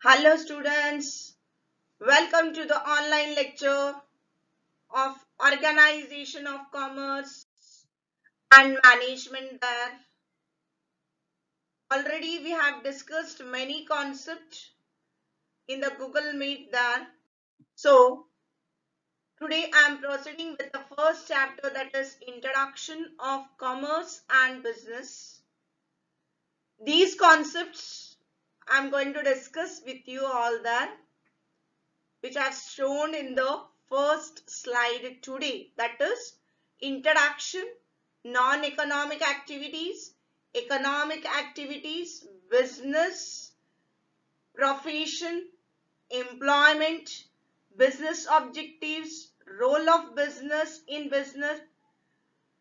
Hello students, welcome to the online lecture of Organization of Commerce and Management there. Already we have discussed many concepts in the Google Meet there. So today I am proceeding with the first chapter, that is Introduction of Commerce and Business. These concepts I am going to discuss with you all there, which I have shown in the first slide today, that is introduction, non-economic activities, economic activities, business, profession, employment, business objectives, role of business in business,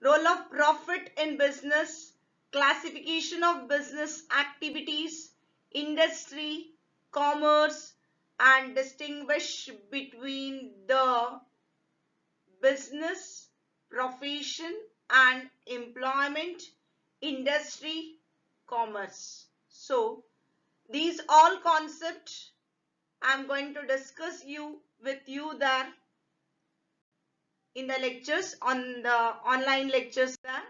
role of profit in business, classification of business activities, industry, commerce, and distinguish between the business, profession, and employment, industry, commerce. So these all concepts I'm going to discuss with you there in the lectures, on the online lectures there.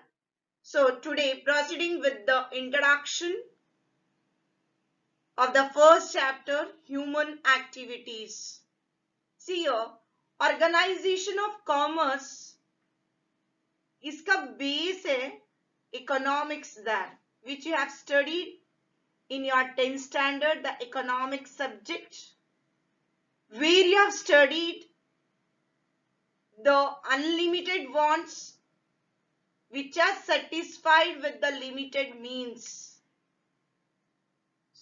So today, proceeding with the introduction of the first chapter, human activities. See here, organization of commerce, इसका base है economics there, which you have studied in your 10th standard, the economics subject, where you have studied the unlimited wants which are satisfied with the limited means.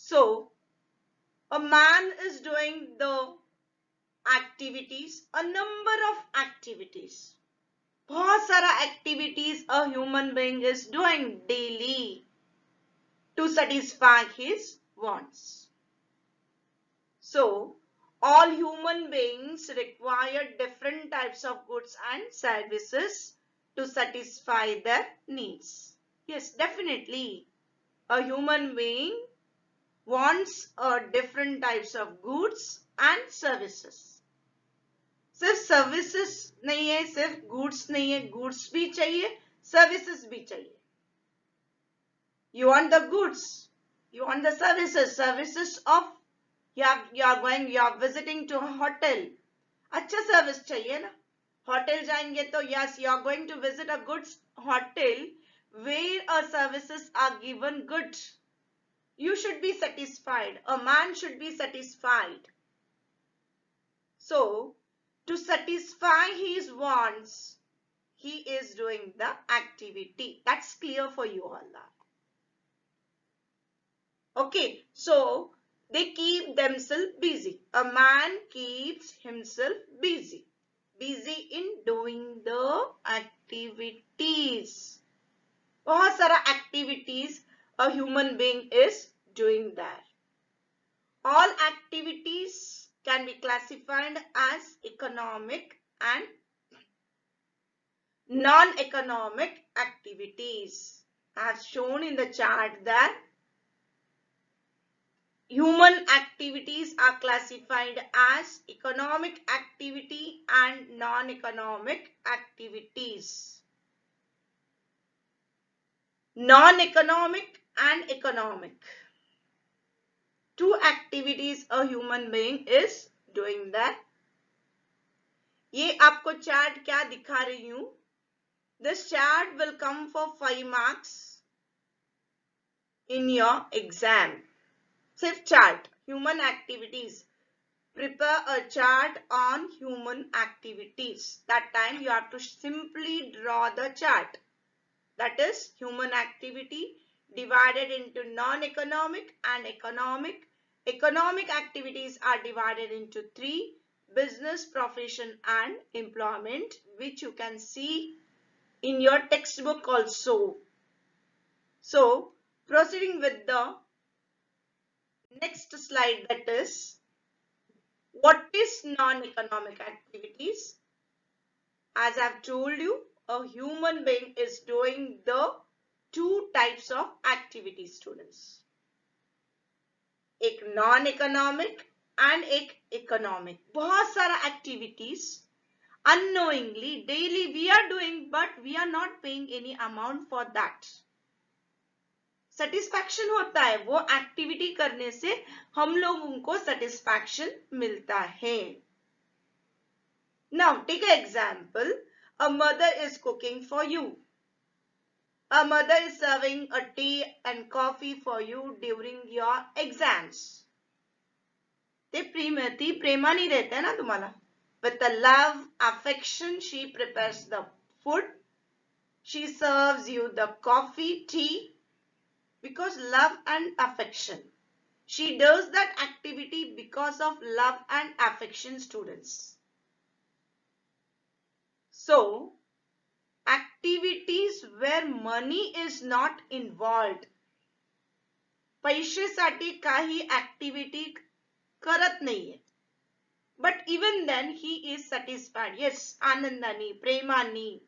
So a man is doing the activities, a number of activities, बहुत सारा activities a human being is doing daily to satisfy his wants. So all human beings require different types of goods and services to satisfy their needs. Yes, definitely a human being wants different types of goods and services. सिर्फ services नहीं है, सिर्फ goods नहीं है, goods भी चाहिए, services भी चाहिए. You want the goods, you want the services of you are visiting to a hotel, अच्छा सर्विस चाहिए ना. होटल जाएंगे तो yes, you are going to visit a good hotel where services are given good. You should be satisfied. A man should be satisfied. So to satisfy his wants, he is doing the activity. That's clear for you all that. Okay, so they keep themselves busy. A man keeps himself busy. Busy in doing the activities. बहुत सारा activities a human being is doing there. All activities can be classified as economic and non-economic activities. As shown in the chart that human activities are classified as economic activity and non-economic activities. Non-economic and economic. Two activities a human being is doing that. ये आपको chart क्या दिखा रही हूं? This chart will come for 5 marks in your exam. सिर्फ chart, human activities. Prepare a chart on human activities. That time you have to simply draw the chart. That is human activity divided into non-economic and economic. Economic activities are divided into 3: business, profession, and employment, which you can see in your textbook also. So, proceeding with the next slide, that is, what is non-economic activities? As I've told you, a human being is doing the two types of activities, students. एक non economic and एक economic. बहुत सारा activities unknowingly daily we are doing, but we are not paying any amount for that. Satisfaction होता है, वो activity करने से हम लोगों को सेटिस्फैक्शन मिलता है. Now take an example. A mother is cooking for you. A mother is serving a tea and coffee for you during your exams. ते प्रेमाने देते हैं ना तुम्हाला. With the love, affection, she prepares the food. She serves you the coffee, tea, because love and affection. She does that activity because of love and affection, students. So, activities where money is not involved. पैशासाठी काही activity करत नाहीये. But even then he is satisfied. Yes, आनंदानी, प्रेमानी.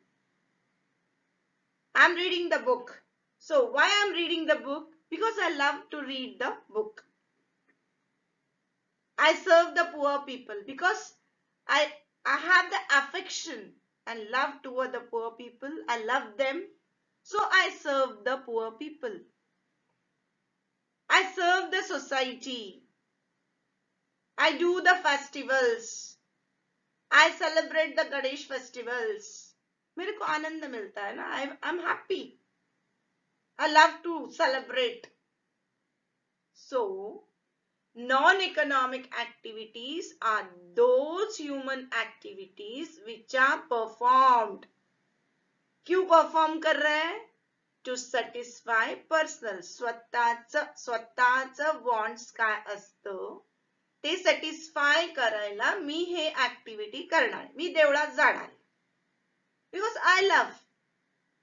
I'm reading the book. So why I'm reading the book? Because I love to read the book. I serve the poor people because I have the affection and love toward the poor people. I love them. So I serve the poor people. I serve the society. I do the festivals. I celebrate the Ganesh festivals. मेरे को आनंद मिलता है ना. I'm happy. I love to celebrate. So, non-economic activities are those human activities which are performed. क्यों perform कर रहे हैं? To satisfy personal. स्वतःचं wants काय असतं ते सॅटिस्फाय करायला मी हे ऍक्टिव्हिटी करणार. मी देवळात जाणार. Because I love.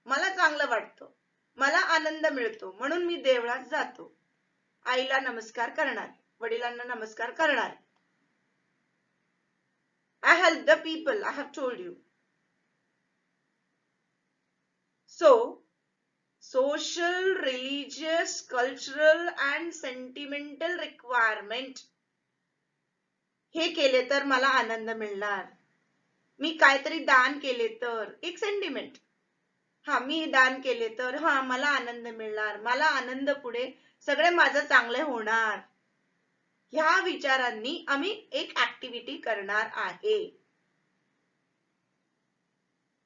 मला चांगलं वाटतं. मला आनंद मिळतो म्हणून मी देवळात जातो. आईला नमस्कार करणार. वडिलांना नमस्कार करणार. I help the people. I have told you. So, social, religious, cultural and sentimental requirement. हे केले तर मला आनंद मिळणार. मी काहीतरी दान केले तर एक सेंटिमेंट. हा मी दान केले तर हा मला आनंद मिळणार. मला आनंद पुढे सगळे माझं चांगले होणार. ह्या विचारांनी आम्ही एक ऍक्टिव्हिटी करणार आहे.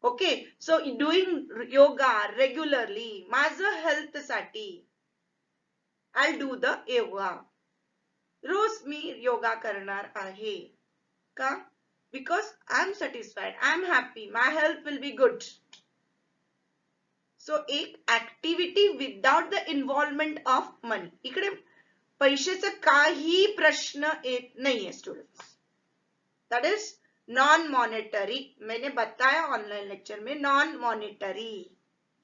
Okay. So doing yoga regularly माझं हेल्थ साठी आय डू द योगा. रोज मी योगा करणार आहे. का? Because I am satisfied. I am happy. My health will be good. So एक activity without the involvement of money. इकडे पैशाचा काही प्रश्न येत नाहीये students. That is non monetary. मैंने बताया ऑनलाइन लेक्चर में नॉन मॉनेटरी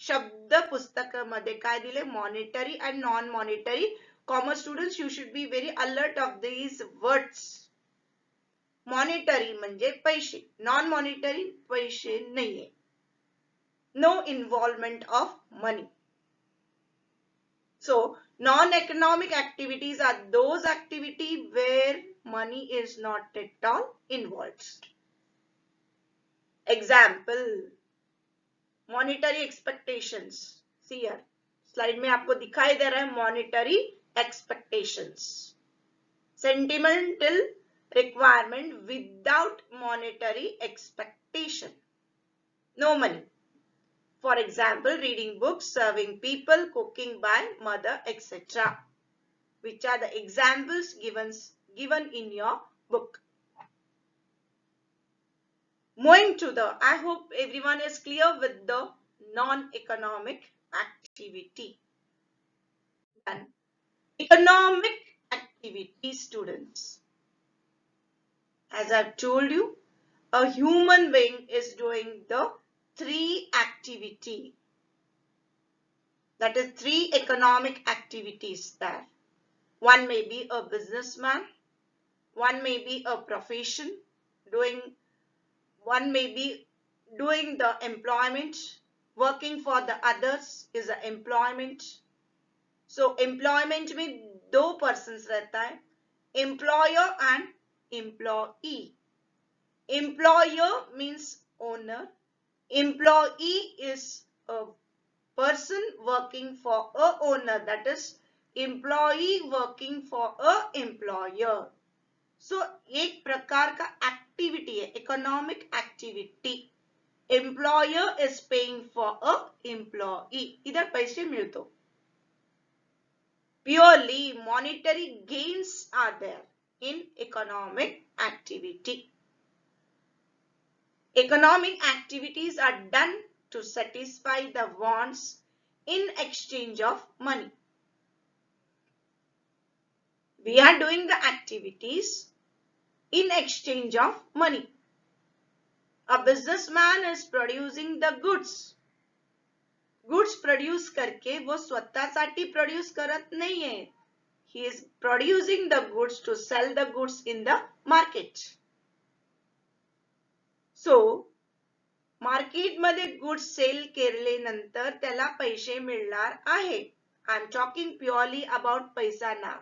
शब्द पुस्तकामध्ये काय दिले? Monetary and non monetary. Commerce students, you should be very alert of these words. Monetary म्हणजे पैसे. Non monetary पैसे नाहीये. No involvement of money. So, non-economic activities are those activities where money is not at all involved. Example, monetary expectations. See here, slide में आपको दिखाई दे रहा है monetary expectations. Sentimental requirement without monetary expectation. No money. For example, reading books, serving people, cooking by mother, etc. Which are the examples given in your book. Moving to the, I hope everyone is clear with the non-economic activity. And economic activity, students. As I've told you, a human being is doing the three activity. That is three economic activities there. One may be a businessman. One may be a profession one may be doing the employment. Working for the others is an employment. So employment में दो persons रहता है, employer and employee. Employer means owner. Employee is a person working for a owner, that is employee working for a employer. So एक प्रकार का activity है, economic activity. Employer is paying for a employee. इधर पैसे मिलते. Purely monetary gains are there in economic activity. Economic activities are done to satisfy the wants in exchange of money. We are doing the activities in exchange of money. A businessman is producing the goods. Goods produce करके वो स्वतःसाठी produce करत नहीं है. He is producing the goods to sell the goods in the market. So मार्केटमध्ये goods sell केल्यानंतर त्याला पैसे मिळणार आहे. I am talking purely about पैसा नाव,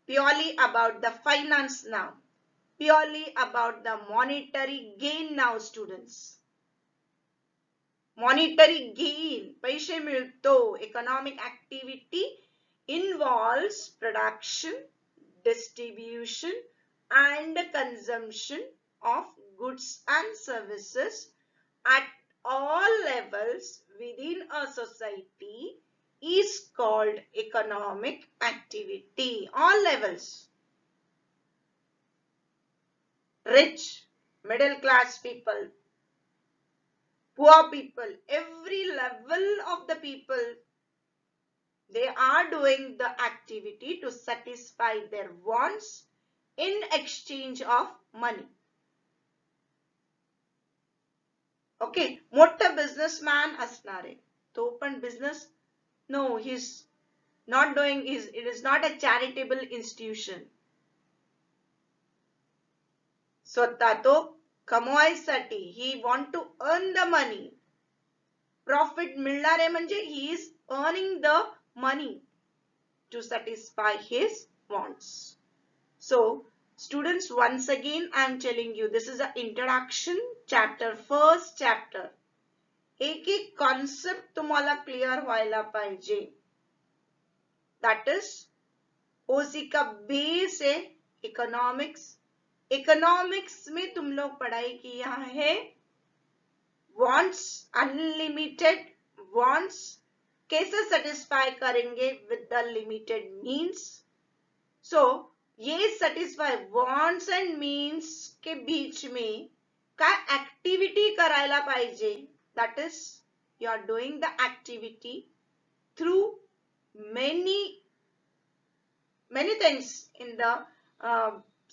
प्युअरली अबाउट द फायनान्स नाव, purely about the monetary gain नाव. स्टुडंट्स, मॉनिटरी गेन, पैसे मिळतो. Economic activity involves production, distribution and consumption of goods and services at all levels within a society is called economic activity. All levels. Rich, middle class people, poor people, every level of the people, they are doing the activity to satisfy their wants in exchange of money. Okay, मोठा businessman असणार आहे, तो पण business, no, he is not doing, it is not a charitable institution. स्वतः तो कमवायसाठी, he want to earn the money. Profit मिळणार आहे म्हणजे he is earning the money to satisfy his wants. So students, once again I am telling you, this is an introduction chapter, first chapter. एक एक concept तुम्हाला clear व्हायला पाहिजे. That is OC का base है economics. economics में तुम लोग पढ़ाई किया है wants, unlimited wants कैसे सेटिस्फाई करेंगे विद द लिमिटेड मीन्स. सो ये सेटिस्फाई वॉन्ट्स एंड मीन्स के बीच में काय ऍक्टिव्हिटी करायला पाहिजे. That is you are doing the activity through many things in the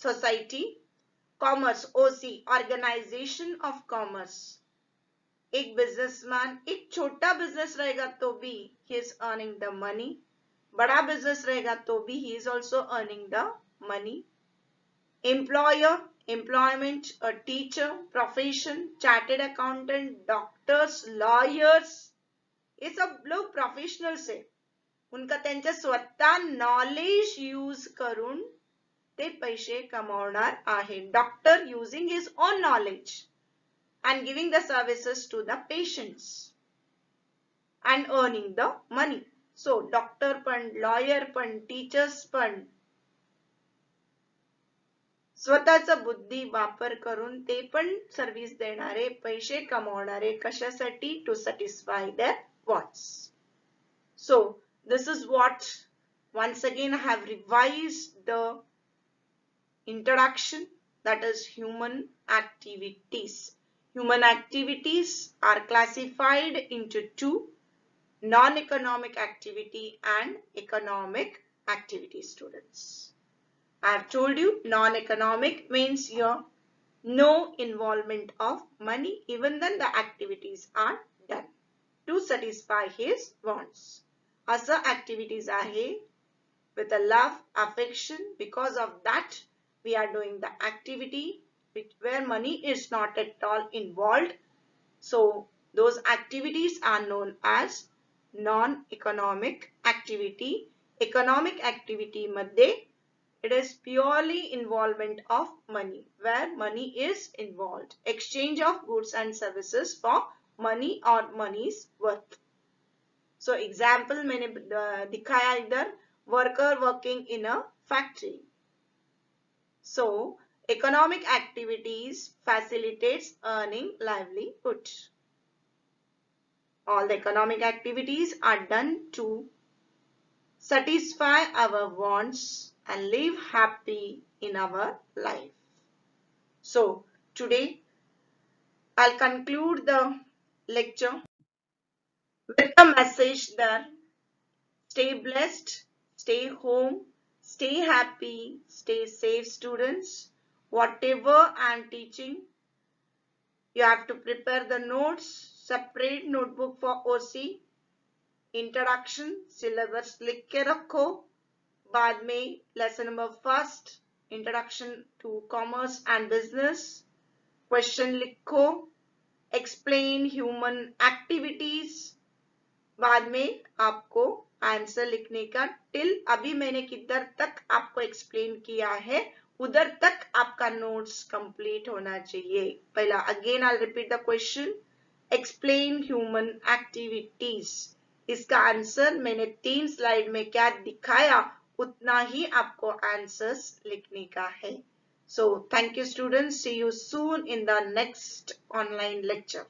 society. Commerce, ओसी, ऑर्गेनाइजेशन ऑफ कॉमर्स. एक बिजनेसमैन, एक छोटा बिजनेस रहेगा तो भी he is earning the money, बड़ा बिजनेस रहेगा तो भी he is also earning the money. Employer, employment, a teacher, profession, chartered accountant, doctors, lawyers, ये सब लोग प्रोफेशनल्स आहे. उनका त्यांच्या स्वतः नॉलेज यूज करून ते पैसे कमावणार आहे. Doctor using his own knowledge and giving the services to the patients and earning the money. So doctor पण, lawyer पण, teachers पण स्वतःचा बुद्धी वापर करून ते पण सर्व्हिस देणारे, पैसे कमावणारे. कशासाठी? to satisfy their wants. So this is what, once again I have revised the introduction, that is human activities. Human activities are classified into two: non-economic activity and economic activity. Students, I have told you non-economic means your no involvement of money, even then the activities are done to satisfy his wants. Asa activities are with a love, affection. Because of that we are doing the activity where money is not at all involved. So those activities are known as non-economic activity. Economic activity मध्ये it is purely involvement of money, where money is involved. Exchange of goods and services for money or money's worth. So example मैंने दिखाया इधर, worker working in a factory. So economic activities facilitates earning livelihood. All the economic activities are done to satisfy our wants and live happy in our life. So today I'll conclude the lecture with a message that stay blessed, stay home, stay happy, stay safe students. Whatever I'm teaching, you have to prepare the notes, separate notebook for OC, introduction, syllabus लिख के रखो. बाद में lesson number first, introduction to commerce and business, question लिखो, explain human activities, बाद में आपको answer लिखने का. टिल अभी मैंने किधर तक आपको एक्सप्लेन किया है उधर तक आपका नोट्स कंप्लीट होना चाहिए. पहला again I repeat the question, explain human activities. इसका आंसर मैंने 3 स्लाइड में क्या दिखाया उतना ही आपको आंसर्स लिखने का है. So thank you students, see you soon in the next online lecture.